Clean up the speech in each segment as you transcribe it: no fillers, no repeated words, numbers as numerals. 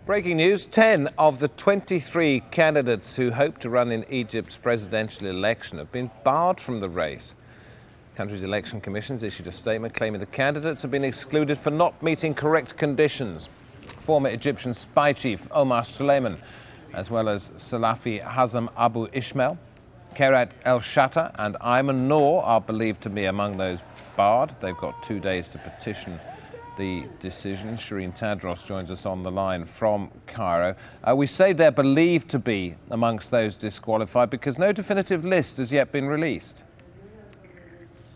Breaking news, 10 of the 23 candidates who hope to run in Egypt's presidential election have been barred from the race. The country's election commissions issued a statement claiming the candidates have been excluded for not meeting correct conditions. Former Egyptian spy chief Omar Suleiman, as well as Salafi Hazem Abu Ismail, Kairat El Shatta and Ayman Noor are believed to be among those barred. They've got 2 days to petition the decision. Sherine Tadros joins us on the line from Cairo. We say they're believed to be amongst those disqualified because no definitive list has yet been released.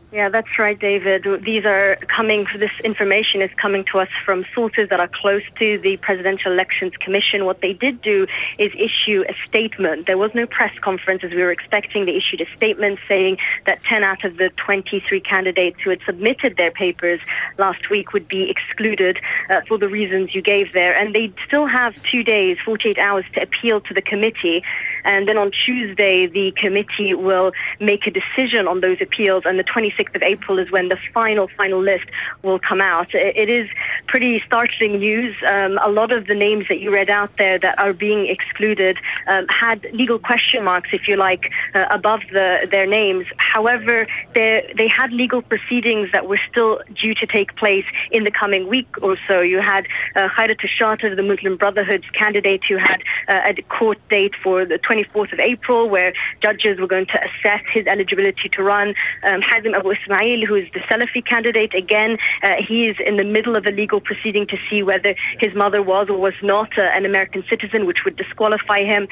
Yeah, that's right, David. This information is coming to us from sources that are close to the Presidential Elections Commission. What they did do is issue a statement. There was no press conference as we were expecting. They issued a statement saying that 10 out of the 23 candidates who had submitted their papers last week would be excluded for the reasons you gave there. And they still have 2 days, 48 hours to appeal to the committee. And then on Tuesday, the committee will make a decision on those appeals, and the 26th of April is when the final list will come out. It is pretty startling news. A lot of the names that you read out there that are being excluded had legal question marks, if you like, above their names. However, they had legal proceedings that were still due to take place in the coming week or so. You had Sherine Tadros, the Muslim Brotherhood's candidate, who had a court date for the 24th of April, where judges were going to assess his eligibility to run. Hazem Abu Ismail, who is the Salafi candidate, again, he is in the middle of a legal proceeding to see whether his mother was or was not an American citizen, which would disqualify him.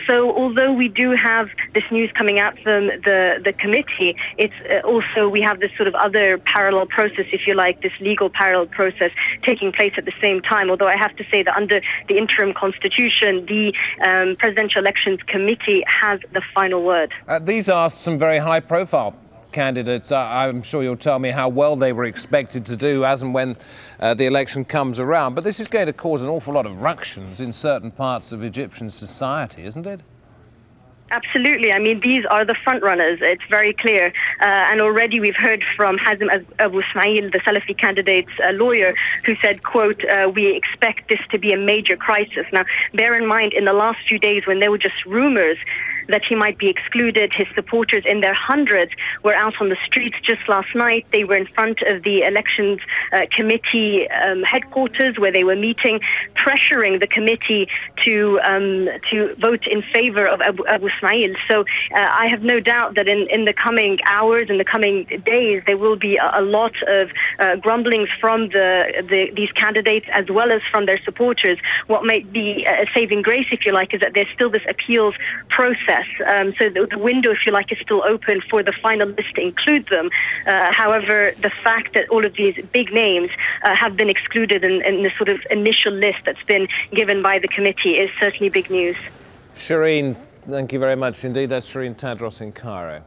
So although we do have this news coming out from the committee, it's also we have this sort of other parallel process, if you like, this legal parallel process taking place at the same time. Although I have to say that under the interim constitution, the Presidential Elections Committee has the final word. These are some very high-profile candidates. I'm sure you'll tell me how well they were expected to do as and when the election comes around. But this is going to cause an awful lot of ructions in certain parts of Egyptian society, isn't it? Absolutely. I mean, these are the front runners. It's very clear. And already we've heard from Hazem Abu Ismail, the Salafi candidate's lawyer, who said, quote, we expect this to be a major crisis. Now, bear in mind, in the last few days when there were just rumors that he might be excluded, his supporters in their hundreds were out on the streets just last night. They were in front of the elections committee headquarters where they were meeting, pressuring the committee to vote in favor of Abu Ismail. So I have no doubt that in the coming hours, in the coming days, there will be a lot of grumblings from these candidates as well as from their supporters. What might be a saving grace, if you like, is that there's still this appeals process. So the window, if you like, is still open for the final list to include them. However, the fact that all of these big names have been excluded in the sort of initial list that's been given by the committee is certainly big news. Sherine, thank you very much indeed. That's Sherine Tadros in Cairo.